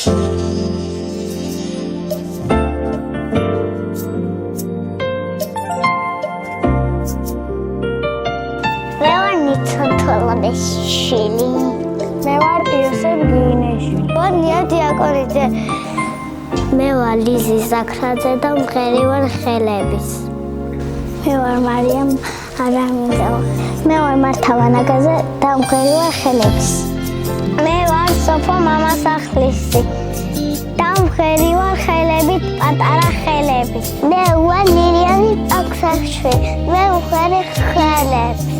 შილი მე ვარ იოსებ გინეშვილი ვარ ნია დიაკონიძე მე ვარ ლიზი ზაქრაძე და მღერი ვარ ხელების მე ვარ მარიამ არამინდა მე ვარ მართა ვანაგაძე და მღერი ვარ ხელების მე ვარ სოფო მამასახლისი და მღერი ვარ ხელებით პატარა ხელები მე ვარ ნირიანი აქსაშვილი მე ვღერი ხელები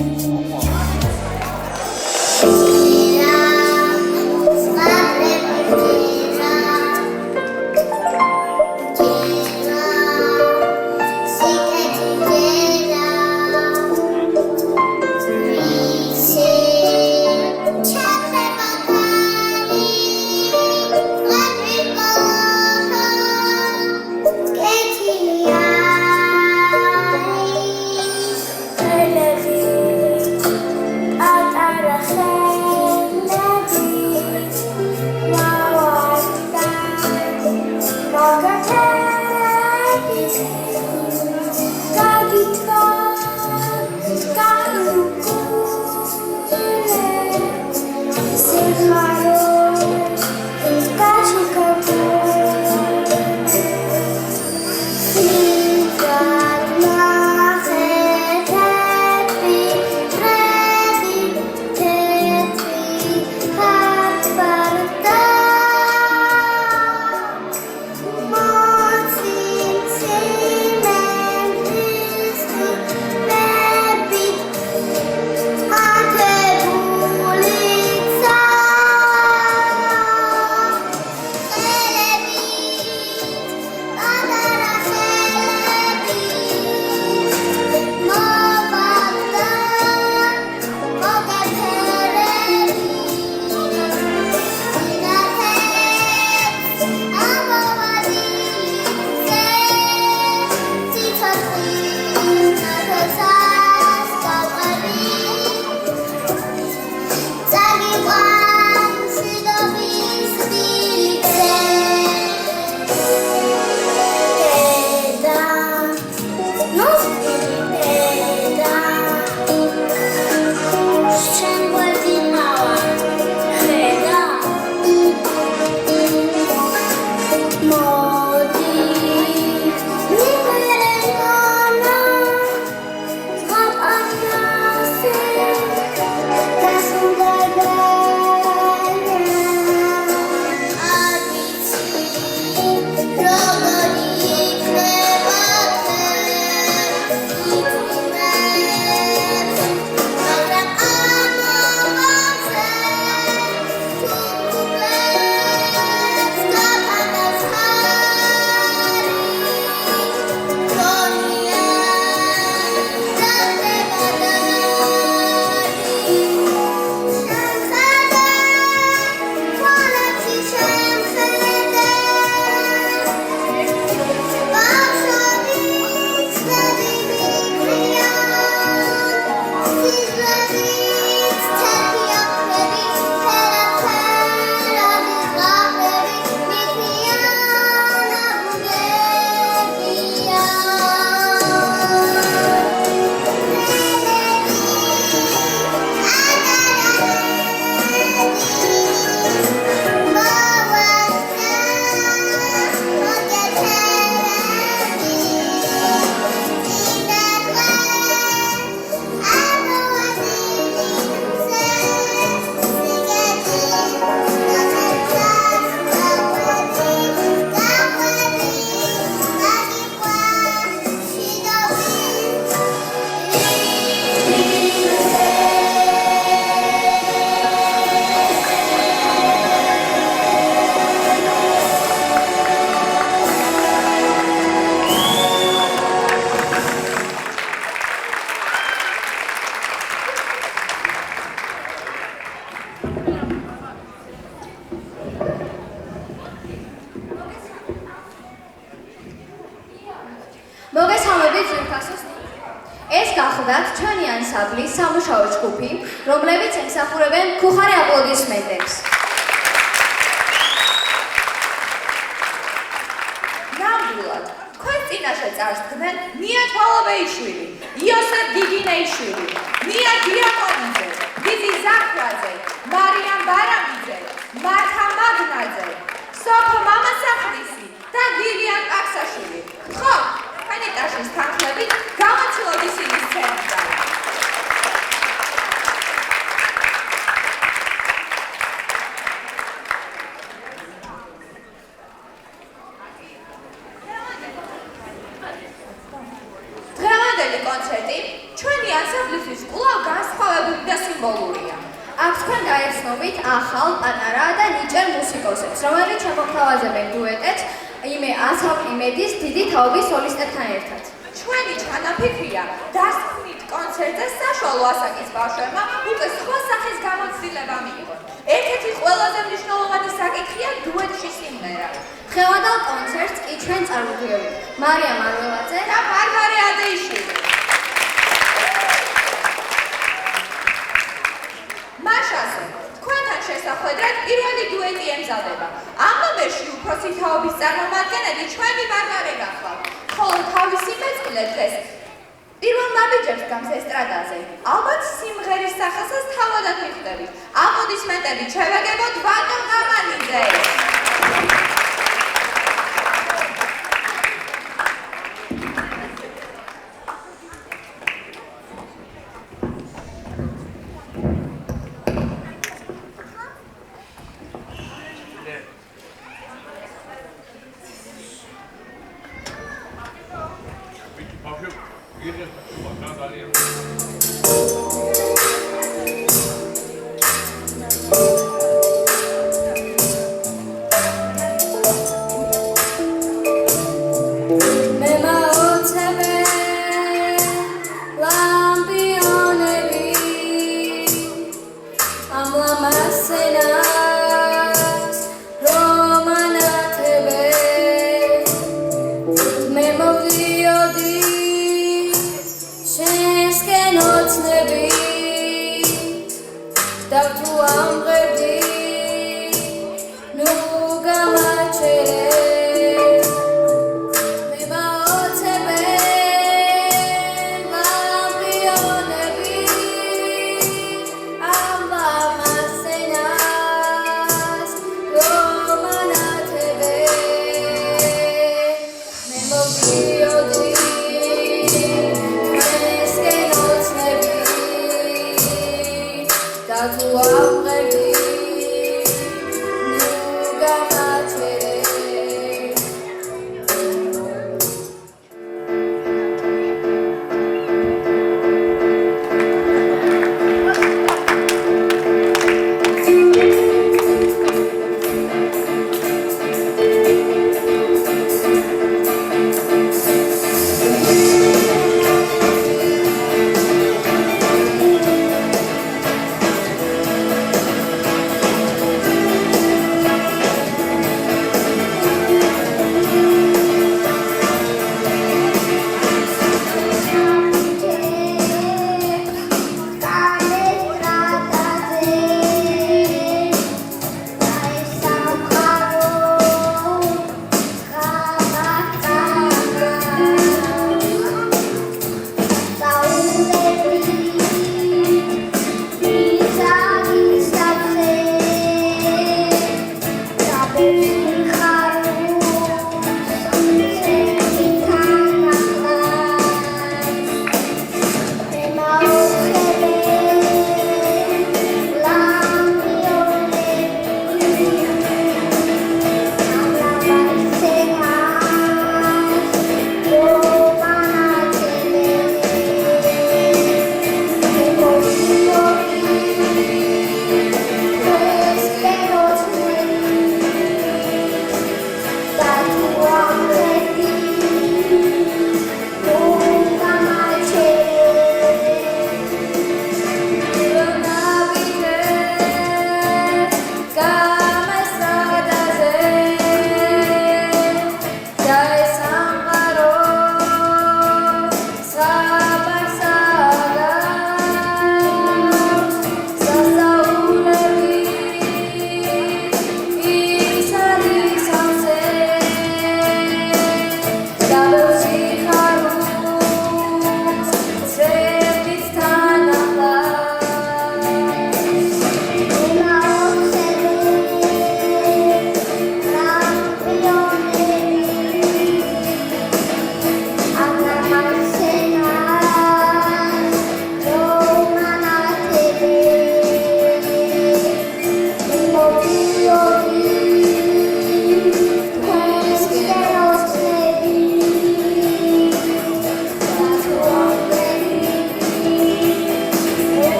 ეს გახლდათ ჩვენი ანსამბლის სამუშაო ჯგუფი, რომლებიც ემსახურებენ ქუხარე აპლოდისმენტებს. წარსდგნენ ნია თვალობეიშვილი, იოსებ გიგინეიშვილი, ნია დიაკონიძე, გიზი ზაქრაძე, მარიამ ბარამიძე, მართა მაგნაძე, სოფო მამასახლისი და ვილიან პაქსაშვილი. ხო, ფანიტაშის თანხლებით გამოცილოთ ისინი სცენიდან. დღევანდელი კონცერტი ჩვენი ანსამბლისთვის კვლავ განსხვავებული და სიმბოლურია. აქ თქვენ გაეცნობით ახალ, პატარა და ნიჭიერ მუსიკოსებს, რომელიც შემოგთავაზებენ დუეტებს იმედის დიდი თაობის სოლისტებთან ერთად. ჩვენი ჩანაფიქრია დასკვნით კონცერტზე საშუალო ასაკის ბავშვებმა უკვე სხვა სახის გამოცდილება მიიღონ. ერთ-ერთი ყველაზე მნიშვნელოვანი საკითხია დუეტში სიმღერა. დღევანდელ კონცერტს კი ჩვენ წარმოგიდგენთ მარიამ მარველაძე და ბარბარე ადეიშვილი. მაშასე, თქვენთან შესახვედრად პირველი დუეტი ემზადება. ამ ნომერში უფროსი თაობის წარმომადგენელი ჩვენი ბარბარე გახლავთ, ხოლო თავისი მეწყვილე დღეს პირველ ნაბიჯებს გავს ესტრადაზე. ალბათ სიმღერის სახელსაც თავადად მიხვდებით. აპლოდისმენტებით შევაგებოთ ვანო გამანიძეს.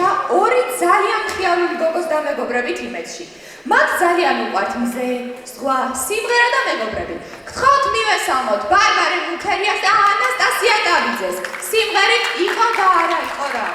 შეხვდა ორი ძალიან მხიარული გოგოს და მეგობრებით იმედში. მათ ძალიან უყვართ მზე, ზღვა, სიმღერა და მეგობრები. გთხოვთ მივესალმოთ ბარბარე მუქერიას და ანასტასია დავიძეს. სიმღერით იყო და არა იყო რა.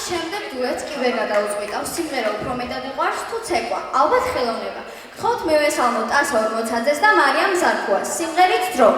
შემდეგ დუეტს კი ვერ გადაუწყვეტავს, სიმღერა უფრო მეტად უყვარს თუ ცეკვა, ალბათ ხელოვნება. გთხოვთ მივესალმოთ ტასო ორმოცაძეს და მარიამ ზარქუას, სიმღერით დრო.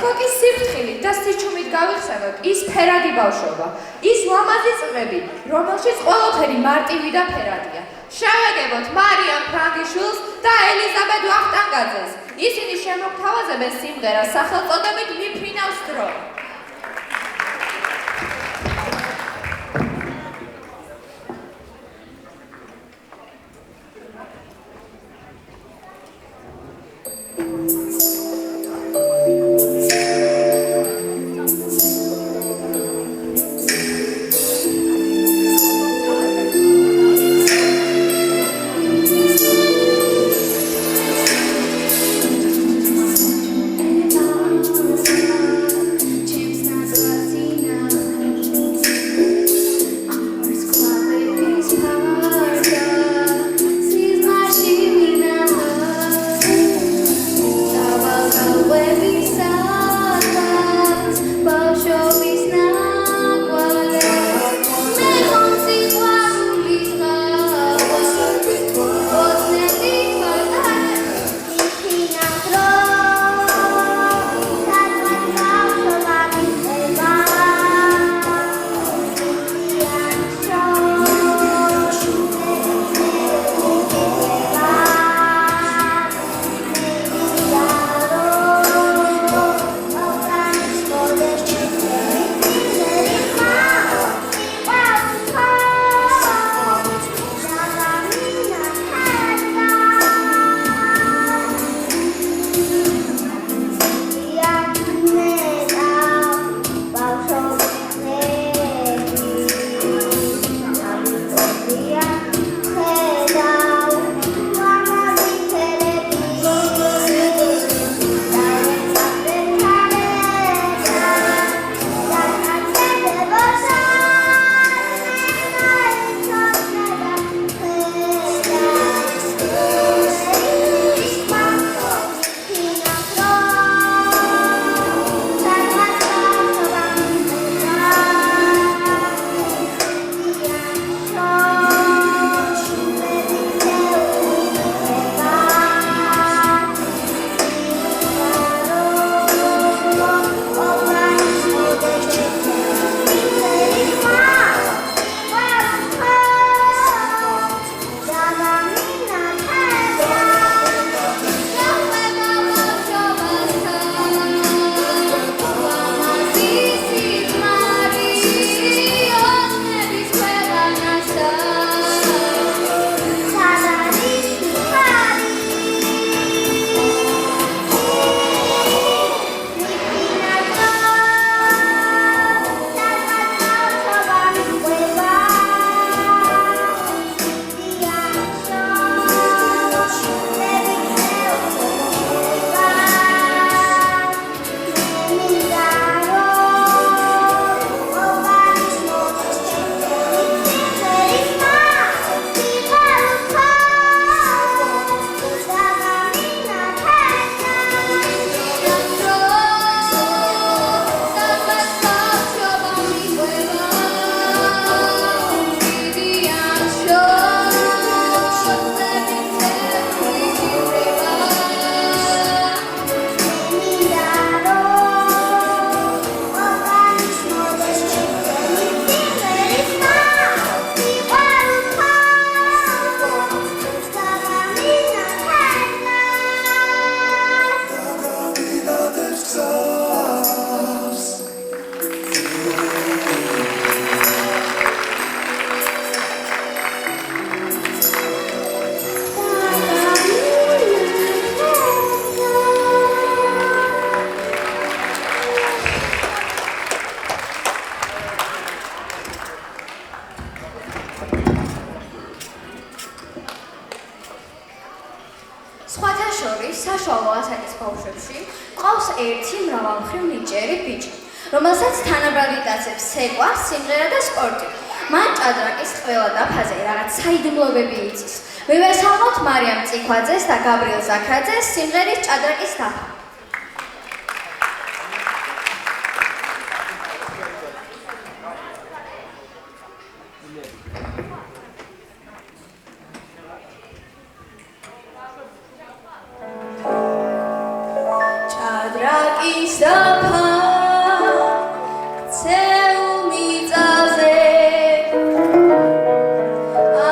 ეხლა კი სიფრთხილით და სიჩუმით გავიხსენოთ ის ფერადი ბავშვობა, ის ლამაზი წლები, რომელშიც ყველაფერი მარტივი და ფერადია. შევეგებოთ მარიამ ფრანგიშვილს და ელიზაბეთ ვახტანგაძეს. ისინი შემოგთავაზებენ სიმღერას სახელწოდებით მიფრინავს დრო. Too შორის საშუალო ასაკის ბავშვებში ყავს ერთი მრავალმხრივ ნიჭიერი ბიჭი, რომელსაც თანაბრად იტაცებს ცეკვა, სიმღერა და სპორტი. მან ჭადრაკის ყველა დაფაზე რაღაც საიდუმლოებები იცის. მივესალმოთ მარიამ წიქვაძეს და გაბრიელ ზაქრაძეს სიმღერის ჭადრაკის დაფა. ჭადრაკის დაფა ცეულ მიწაზე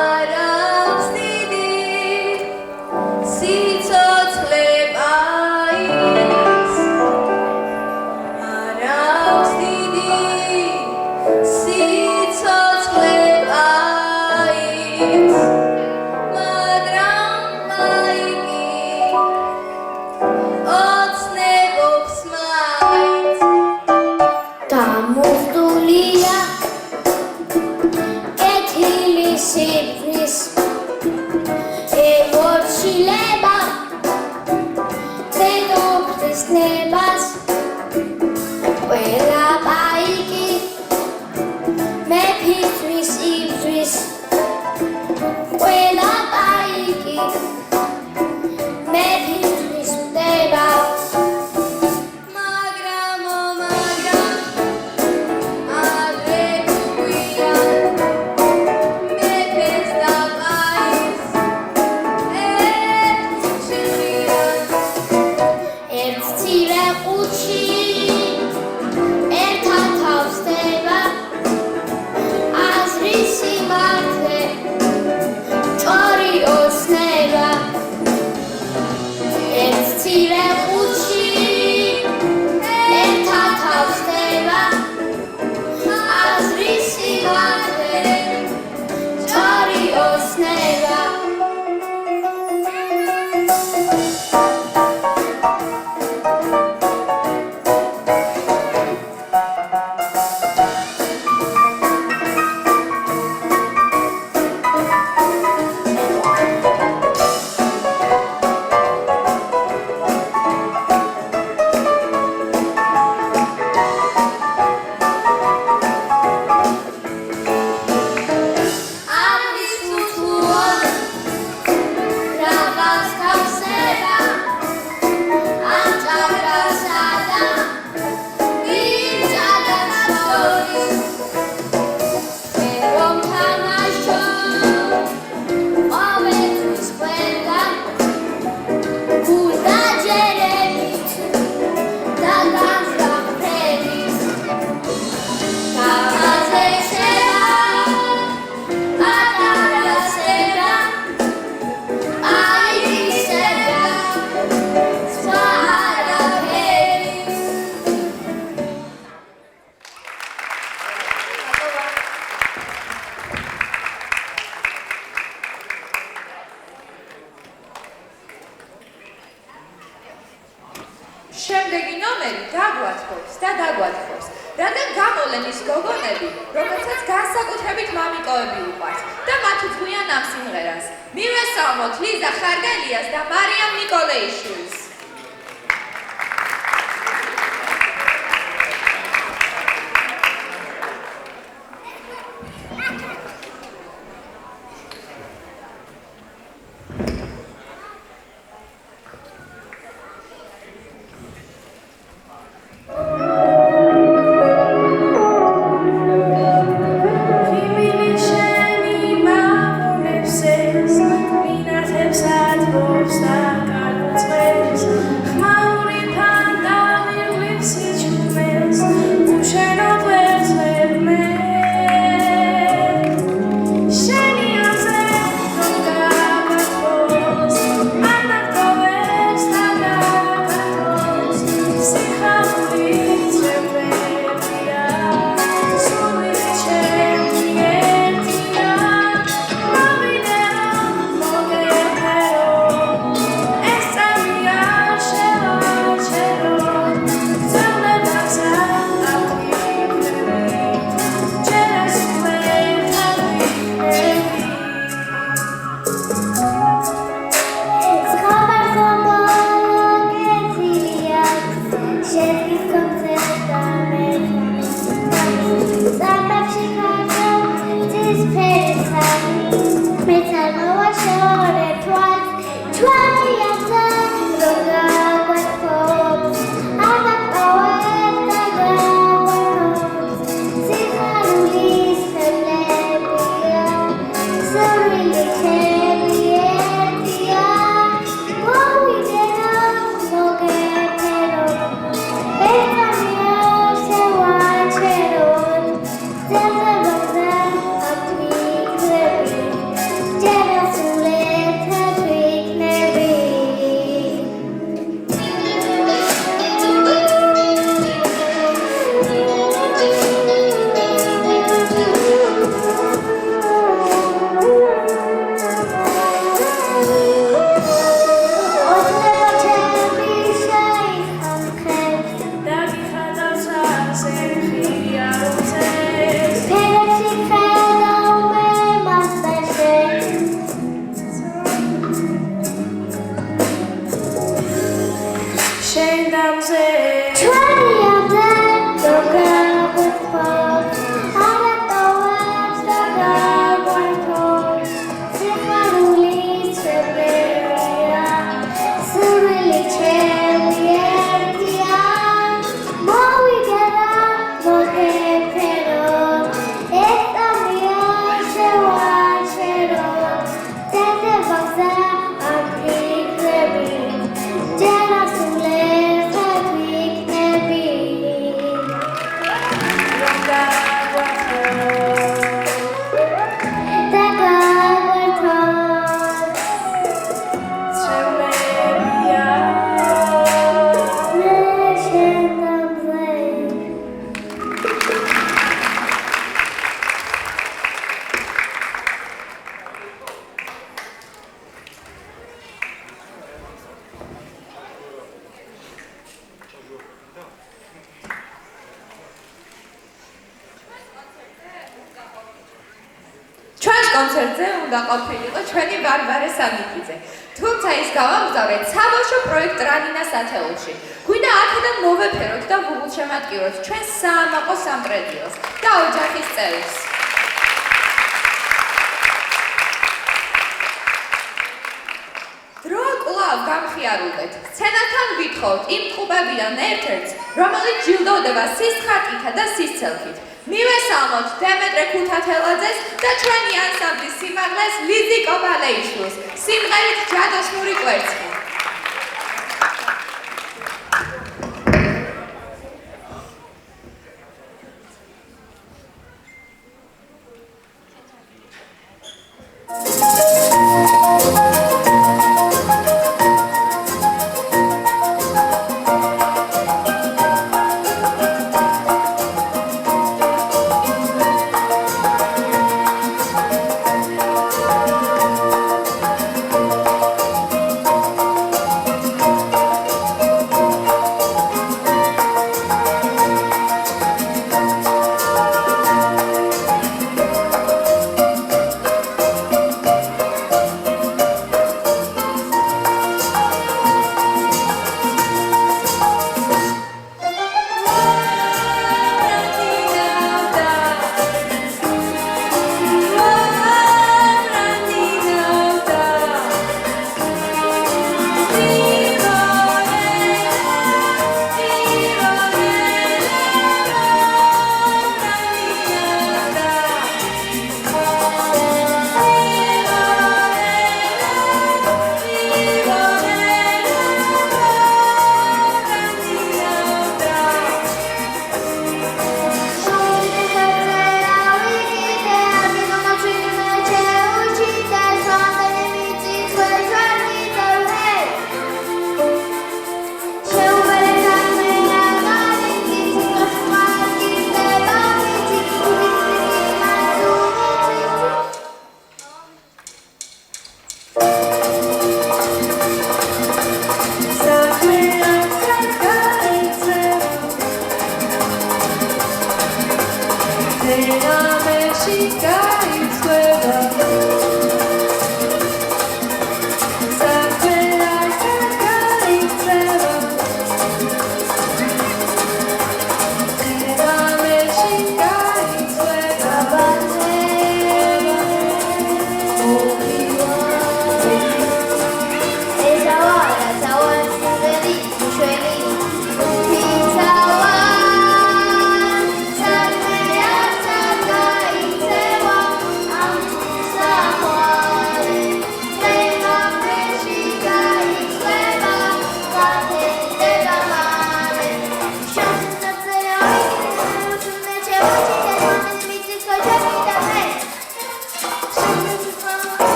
არ აქვს დიდი სიცოცხლე პაის, არ აქვს დიდი სიცოცხლე პაის, მაგრამ მაიკი ოცნებობს მაინც. დამუხტულია კეთილი სიბრძნის ემოცილება დედოფლის ნებას ყველა პაიკი მეფისთვის იბრძვის, ყველა პაიკი მეფისთვის ხდება. მაგრამ ადრე გვია მეფეს და პაის ერთშიჟიან. ერთ მცირე ყუთში ერთად თავს ხდება აზრის სიმართლე, ჭორი ოცნება. ერთ მცირე ყუთში ერთად თავს ხდება აზრის სიმართლე, ჭორი ოცნება. არის უთუოდ რაღაც თავსება ამ ჭადრაკსა და იმ ჭადრაკს შორის. მე რომ თამაშობ ყოველთვის ყველგან გულდაჯერებით და განსწრაფებით. კამაზე შევა პატარა სერა, აიგისება სხვა არაფერი. შემდეგი ნომერი დაგვათხოვს და დაგვათხოვს რადგან გამოვლენის გოგონები, რომელსაც განსაკუთრებით მამიკოები უყვართ და მათ უძღვიან ამ სიმღერას. მივესალმოთ ლიზა ხარგალიას და მარიამ ნიკოლეიშვილს. Kimili sheni mapunefses, minatebs advos da kalbutzves. კონცერტზე უნდა ყოფილიყო ჩვენი ბარბარე სამიკიძე. თუმცა ის გავამგზავრეთ საბავშვო პროექტ რანინას ათეულში. გვინდა აქედან მოვეფეროთ და გულშემატკივროთ ჩვენ საამაყო სამტრედიელს და ოჯახის წევრს. დრო კვლავ გამხიარულეთ. სცენასთან ვითხოვთ იმ ყუბებიდან ერთ-ერთს, რომელიც ჯილდოვდება სისხლით და სისცელით. მივესალმოთ დემეტრე ქუთათელაძეს და ჩვენი ანსამბლის სიმაღლეს ლიზი კობალეიშვილს სიმღერით ჯადოსნური კვერცხი.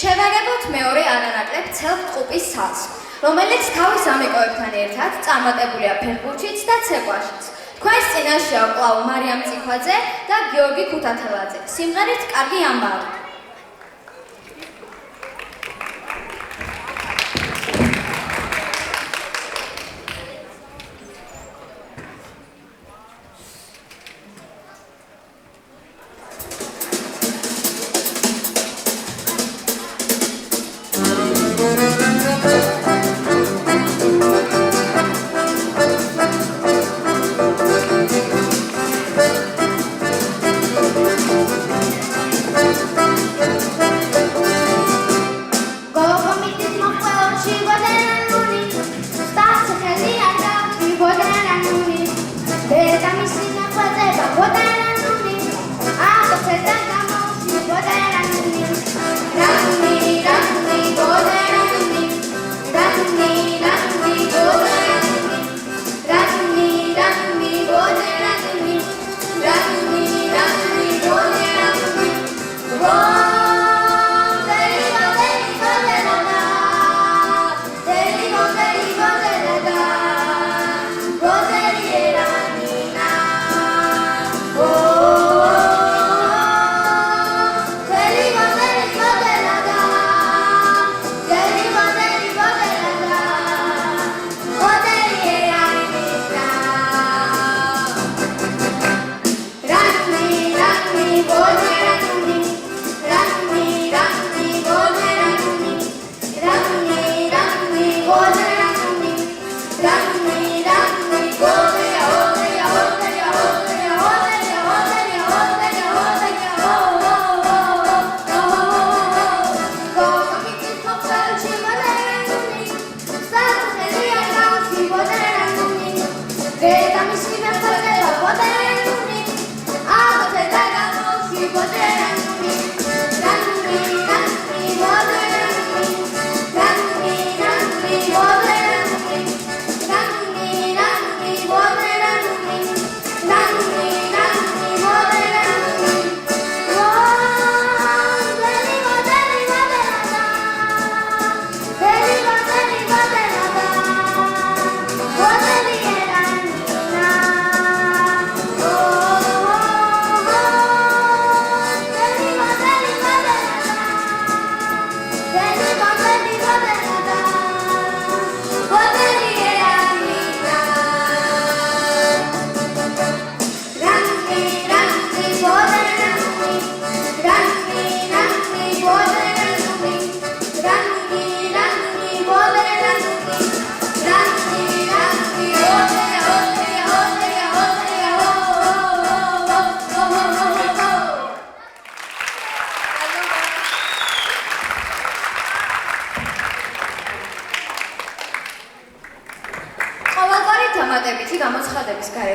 შევაგებოთ მეორე ანანაკლებ ცელფტყუპის ცალს, რომელიც თავის ამიყოებთან ერთად წარმატებულია ფეხბურთშიც და ცეკვაშიც. თქვენს წინაშეა კვლავ მარიამ წიხვაძე და გიორგი ქუთათელაძე. სიმღერით კარგი ამბავი.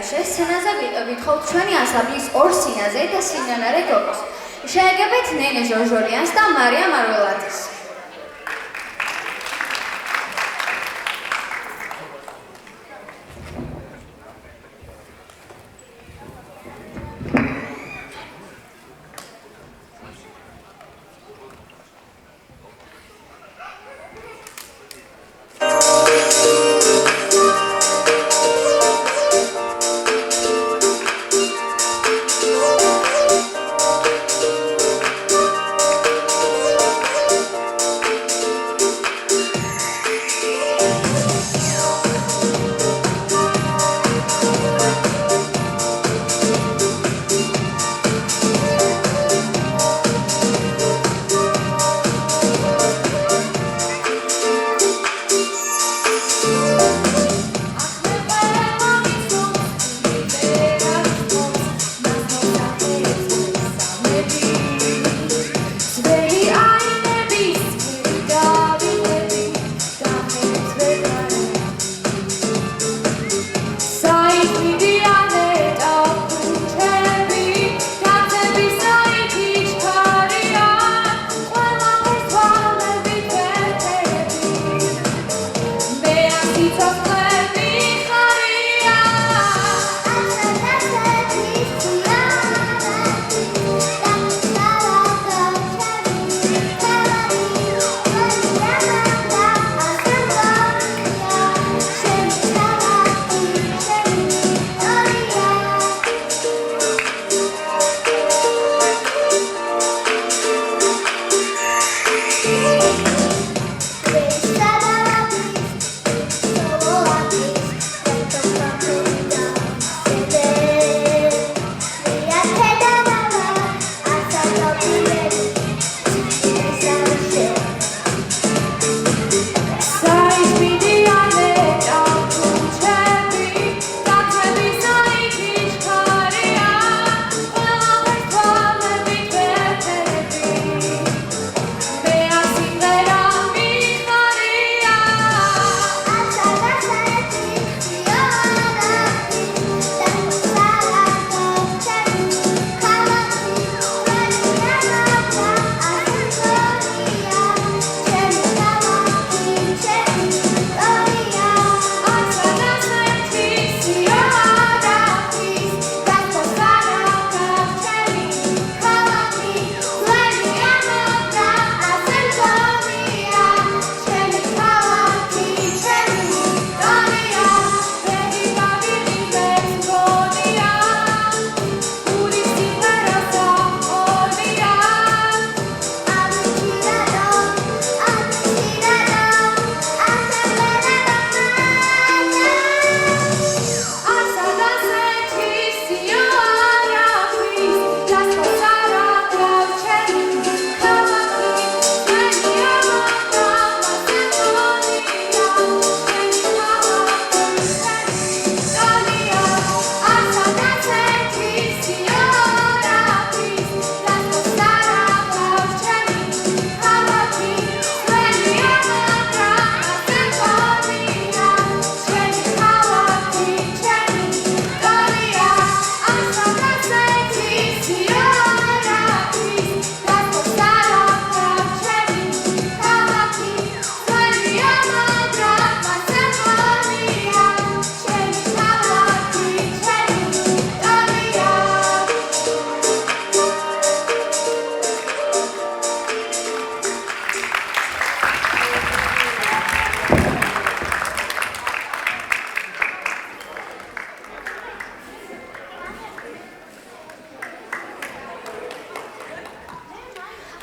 გარეშე სცენაზე ვითხოვთ ჩვენი ანსამბლის ორ სინაზე და სინანარე გოგოს. შეეგებეთ ნენე ჟორჟორიანს და მარია მარველაძეს.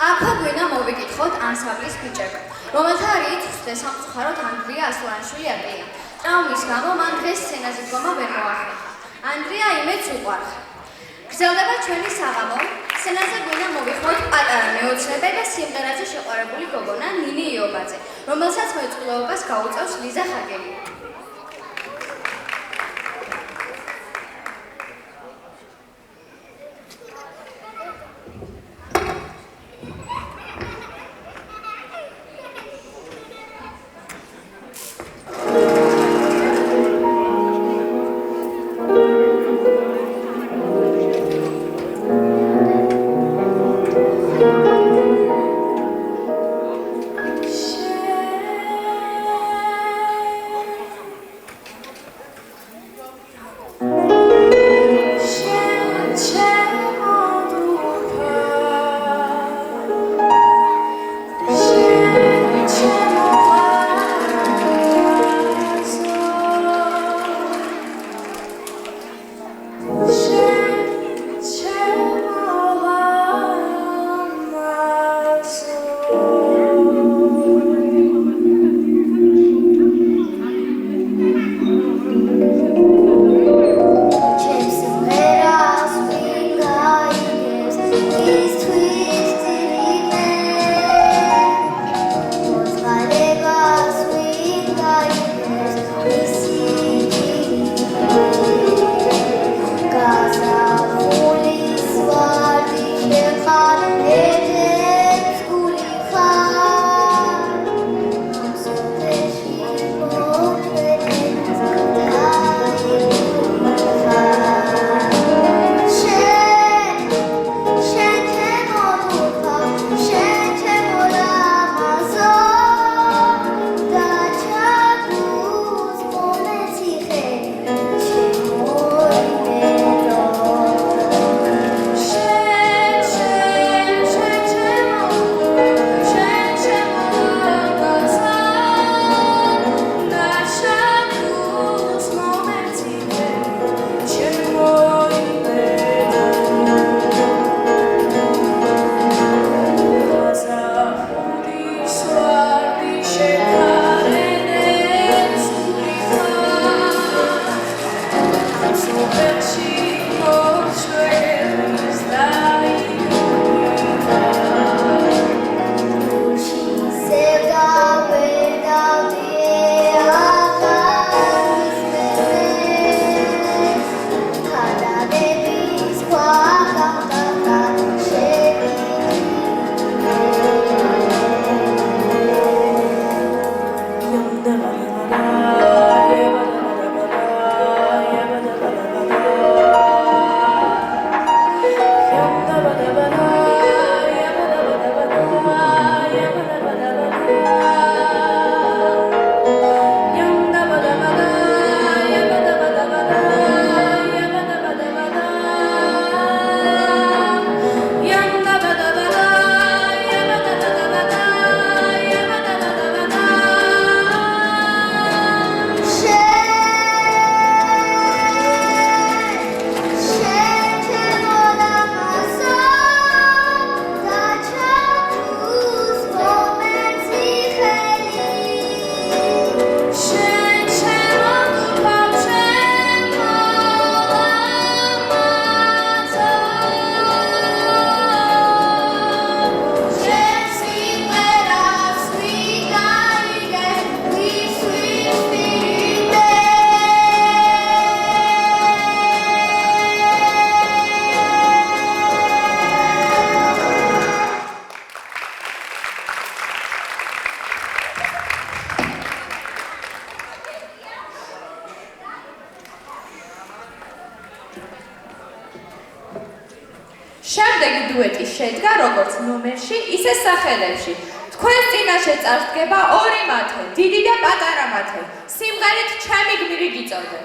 Აფა გვინდა მოვიკითხოთ ანსამბლის ბიჭები, რომელთა რიცხვს სამწუხაროდ ანდრია ასლანიშვილი აკია. ტრავმის გამო მან დღეს სცენაზე დგომა ვერ მოახერხა. ანდრია იმედს უყვარს. გრძელდება ჩვენი საღამო. სცენაზე გვინდა მოვიხმოთ პატარა მეოცნებე და სიმღერაზე შეყვარებული გოგონა ნინი იობაძე, რომელსაც მეწყვილეობას გაუწევს ლიზა ხაგელი. შემდეგი დუეტი შედგა როგორც ნომერში, ისე სახელებში. თქვენს წინაშე წარსდგება ორი მათე, დიდი და პატარა მათე. სიმღერით ჩემი გმირი გიწოდე.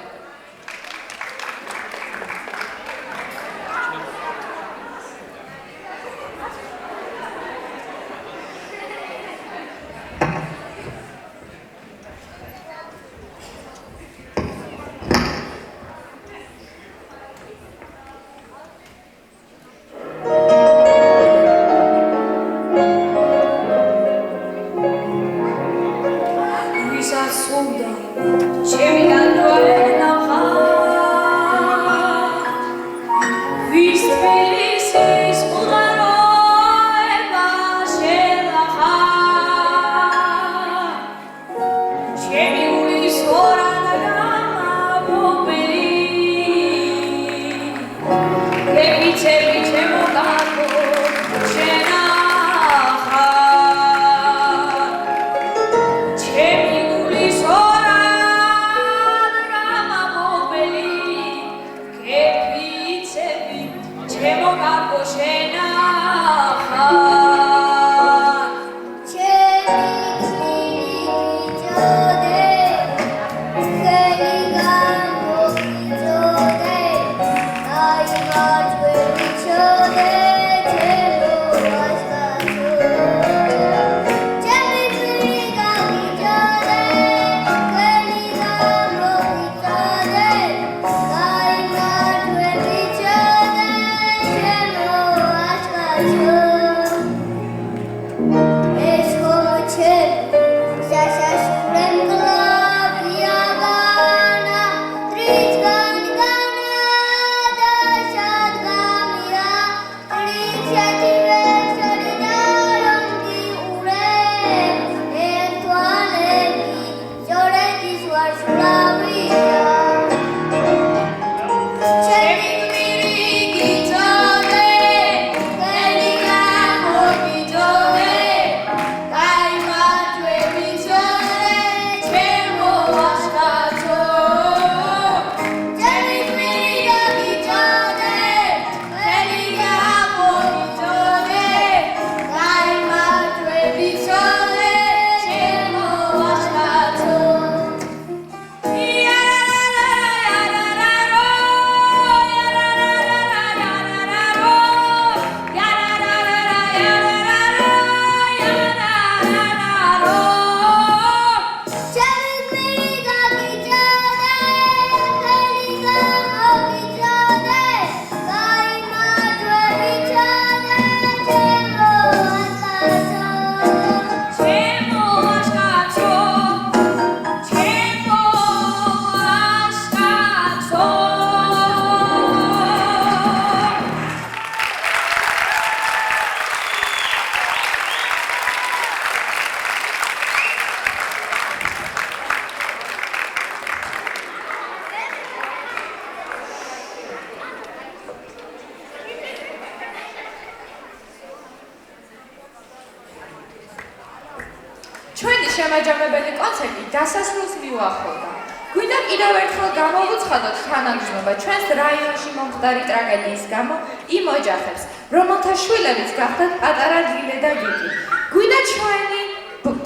ჩვენი შემაჯამებელი კონცერტი დასასრულს მიუახლოვდა. გვინდა კიდევ ერთხელ გამოვუცხადოთ თანაგრძნობა ჩვენს რაიონში მომხდარი ტრაგედიის გამო იმ ოჯახებს, რომელთა შვილებიც გახდათ პატარა დილე და გიგი. გვინდა ჩვენი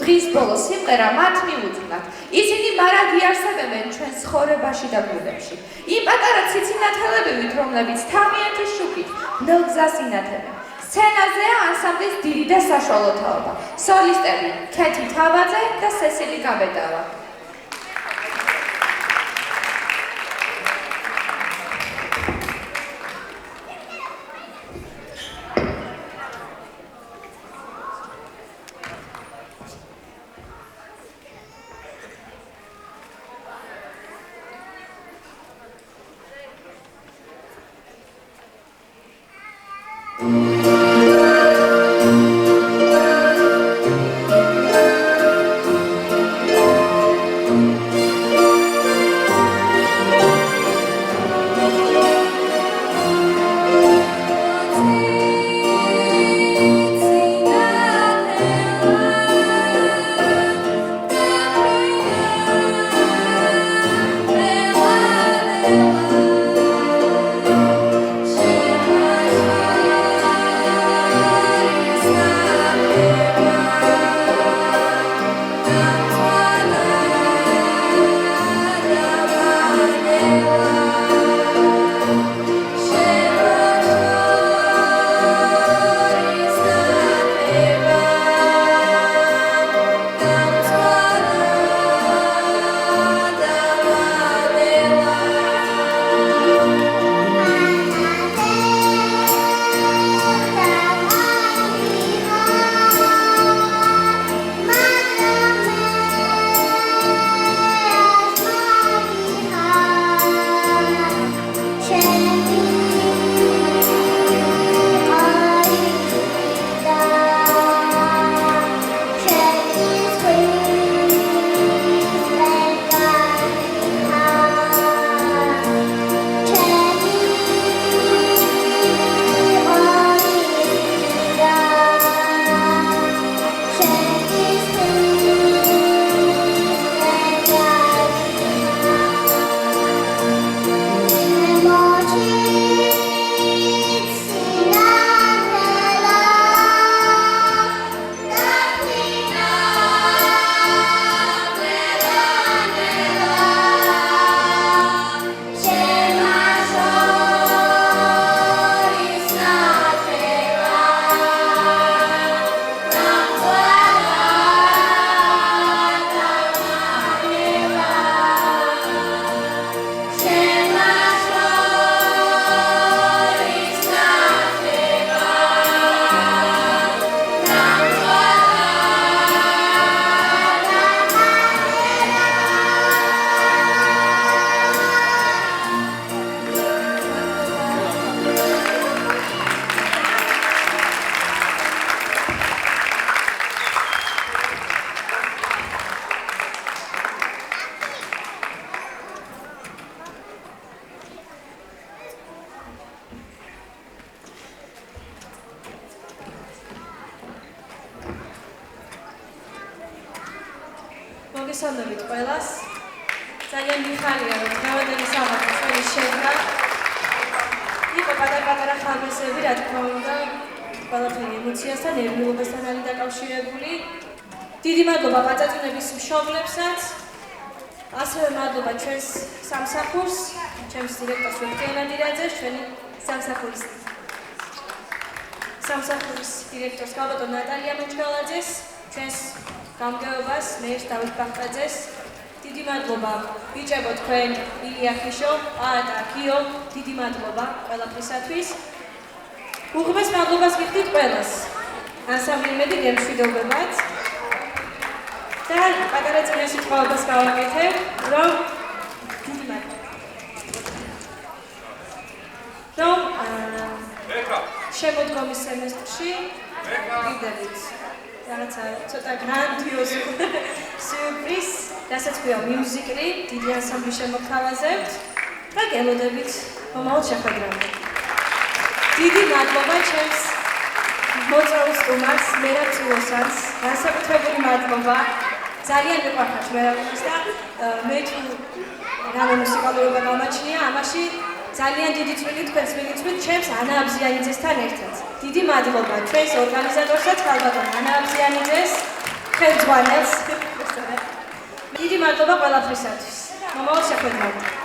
დღის ბოლო სიმღერა მათ მიუძღვნათ. ისინი მარად იარსებებენ ჩვენს ცხოვრებაში და გულებში. იმ პატარა ციცინათელებივით, რომლებიც თავიანთი შუქით ნელგზას ინათებენ. სცენაზეა ანსამბლის დიდი და საშუალო თაობა. სოლისტები ქეთი თავაძე და სესილი გაბედავა. მოგესალმებით ყველას. ძალიან მიხარია, რომ დღევანდელი საბათი ჩვენი შედგა. იყო პატარ-პატარა ხალხები, რა თქმა უნდა, ყველაფერი ემოციასთან, ნერვიულობასთან არის დაკავშირებული. დიდი მადლობა პაწაწუნების მშობლებსაც. ასევე მადლობა ჩვენს სამსახურს, ჩემს დირექტორს ვეფხისტყაოსან ნადირაძეს, ჩვენი სამსახურის დირექტორს გალბატონ ნატალია მეჩქალაძეს, ჩვენს გამგეობას მეერს დავით ბახტაძეს. დიდი მადლობა ბიჭებო თქვენ, ილია ხიშო, პაატა, კიო, დიდი მადლობა ყველაფრისათვის. უღმეს მადლობას გიხდით ყველას. ანსამბლი იმედი გემშვიდობებად. და პატარა წინა სიტყვაობას გავაკეთებ, რომ დიდი მადლობა. რომ შემოდგომის სემესტრში ვიდებით რაღაცა ცოტა გრანდიოზი სიურპრიზ, რასაც ქვია მიუზიკლი, დიდი ანსამბლი შემოგთავაზებთ და გელოდებით მომავალ შეხვედრამდე. დიდი მადლობა ჩემს მოწვეულ სტუმარს, მერაბ წილოსანს, განსაკუთრებული მადლობა. ძალიან მიყვარხართ მერაბს და მე თუ რამე მუსიკალურობა გამაჩნია, ამაში ძალიან დიდი წვლილი თქვენ წვლილი წვით ჩემს ანა აბზიანიძესთან ერთად. დიდი მადლობა ჩვენს ორგანიზატორსაც ქალბატონ ანა აბზიანიძეს, ხელმძღვანელს. დიდი მადლობა ყველაფრისათვის. მომავალ შეხვედრამდე.